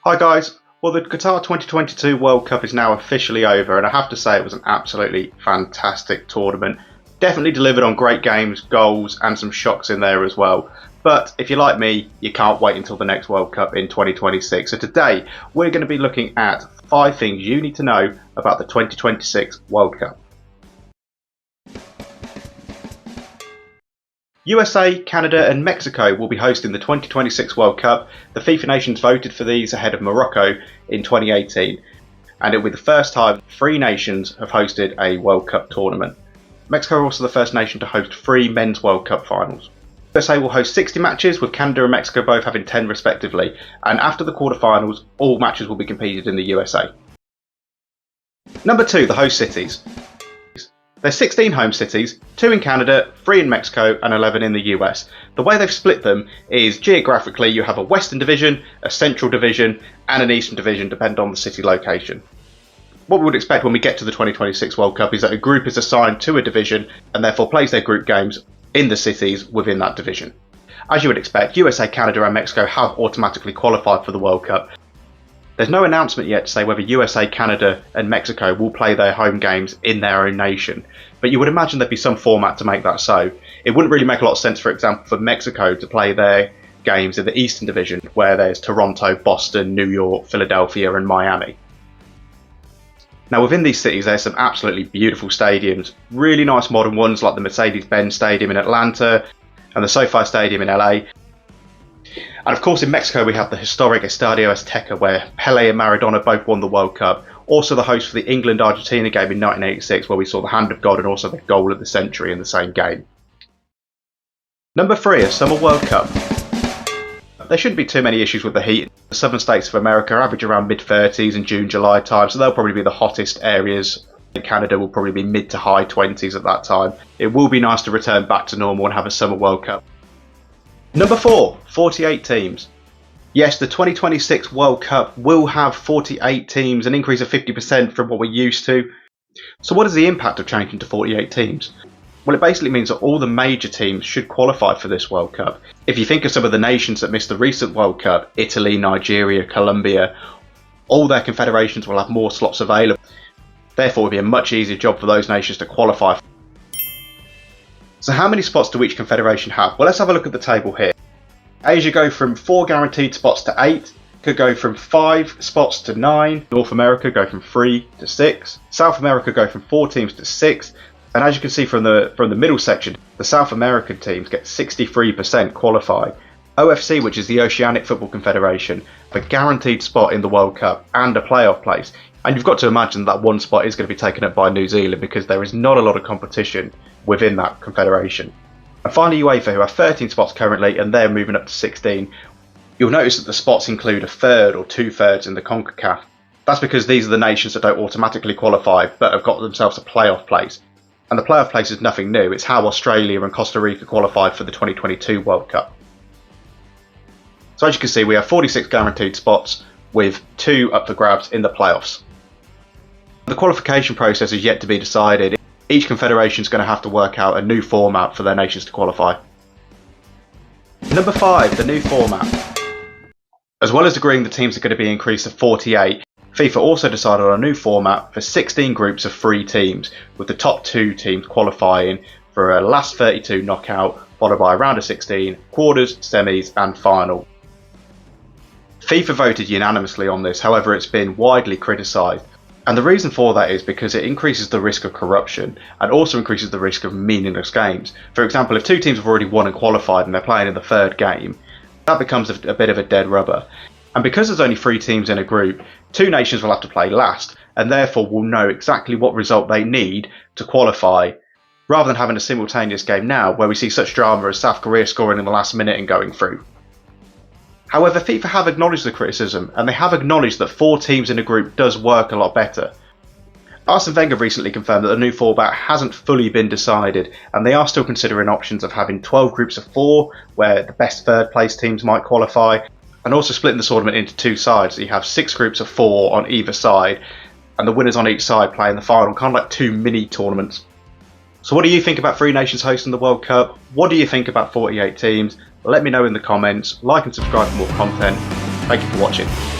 Hi guys, well the Qatar 2022 World Cup is now officially over and I have to say it was an absolutely fantastic tournament. Definitely delivered on great games, goals and some shocks in there as well. But if you're like me, you can't wait until the next World Cup in 2026. So today we're going to be looking at 5 things you need to know about the 2026 World Cup. USA, Canada and Mexico will be hosting the 2026 World Cup. The FIFA nations voted for these ahead of Morocco in 2018, and it will be the first time 3 nations have hosted a World Cup tournament. Mexico are also the first nation to host 3 men's World Cup finals. USA will host 60 matches, with Canada and Mexico both having 10 respectively, and after the quarterfinals, all matches will be competed in the USA. Number 2, the host cities. There's 16 home cities, 2 in Canada, 3 in Mexico and 11 in the US. The way they've split them is geographically you have a Western Division, a Central Division and an Eastern Division depending on the city location. What we would expect when we get to the 2026 World Cup is that a group is assigned to a division and therefore plays their group games in the cities within that division. As you would expect, USA, Canada and Mexico have automatically qualified for the World Cup. There's no announcement yet to say whether USA, Canada and Mexico will play their home games in their own nation, but you would imagine there'd be some format to make that so. It wouldn't really make a lot of sense, for example, for Mexico to play their games in the Eastern Division, where there's Toronto, Boston, New York, Philadelphia and Miami. Now within these cities there's some absolutely beautiful stadiums, really nice modern ones like the Mercedes-Benz Stadium in Atlanta and the SoFi Stadium in LA. And of course in Mexico we have the historic Estadio Azteca where Pelé and Maradona both won the World Cup. Also the host for the England-Argentina game in 1986 where we saw the hand of God and also the goal of the century in the same game. Number 3, a Summer World Cup. There shouldn't be too many issues with the heat. The southern states of America average around mid-30s in June-July time, so they'll probably be the hottest areas. Canada will probably be mid to high 20s at that time. It will be nice to return back to normal and have a Summer World Cup. Number 4, 48 teams. Yes, the 2026 World Cup will have 48 teams, an increase of 50% from what we're used to. So what is the impact of changing to 48 teams? Well, it basically means that all the major teams should qualify for this World Cup. If you think of some of the nations that missed the recent World Cup, Italy, Nigeria, Colombia, all their confederations will have more slots available. Therefore, it will be a much easier job for those nations to qualify. So how many spots do each confederation have? Well, let's have a look at the table here. Asia go from 4 guaranteed spots to 8, could go from 5 spots to 9, North America go from 3 to 6, South America go from 4 teams to 6, and as you can see from the middle section, the South American teams get 63% qualify. OFC, which is the Oceanic Football Confederation, have a guaranteed spot in the World Cup and a playoff place. And you've got to imagine that one spot is going to be taken up by New Zealand because there is not a lot of competition within that confederation. And finally UEFA, who have 13 spots currently and they're moving up to 16. You'll notice that the spots include a third or 2/3 in the CONCACAF. That's because these are the nations that don't automatically qualify but have got themselves a playoff place. And the playoff place is nothing new, it's how Australia and Costa Rica qualified for the 2022 World Cup. So as you can see, we have 46 guaranteed spots with 2 up for grabs in the playoffs. The qualification process is yet to be decided. Each confederation is going to have to work out a new format for their nations to qualify. Number 5, the new format. As well as agreeing the teams are going to be increased to 48, FIFA also decided on a new format for 16 groups of 3 teams, with the top 2 teams qualifying for a last 32 knockout, followed by a round of 16, quarters, semis and final. FIFA voted unanimously on this, however it's been widely criticised. And the reason for that is because it increases the risk of corruption and also increases the risk of meaningless games. For example, if 2 teams have already won and qualified and they're playing in the 3rd game, that becomes a bit of a dead rubber. And because there's only 3 teams in a group, 2 nations will have to play last and therefore will know exactly what result they need to qualify, rather than having a simultaneous game now where we see such drama as South Korea scoring in the last minute and going through. However, FIFA have acknowledged the criticism and they have acknowledged that 4 teams in a group does work a lot better. Arsene Wenger recently confirmed that the new format hasn't fully been decided and they are still considering options of having 12 groups of 4 where the best 3rd place teams might qualify, and also splitting the tournament into 2 sides, so you have 6 groups of 4 on either side and the winners on each side play in the final, kind of like 2 mini tournaments. So what do you think about 3 nations hosting the World Cup? What do you think about 48 teams? Let me know in the comments, like and subscribe for more content. Thank you for watching.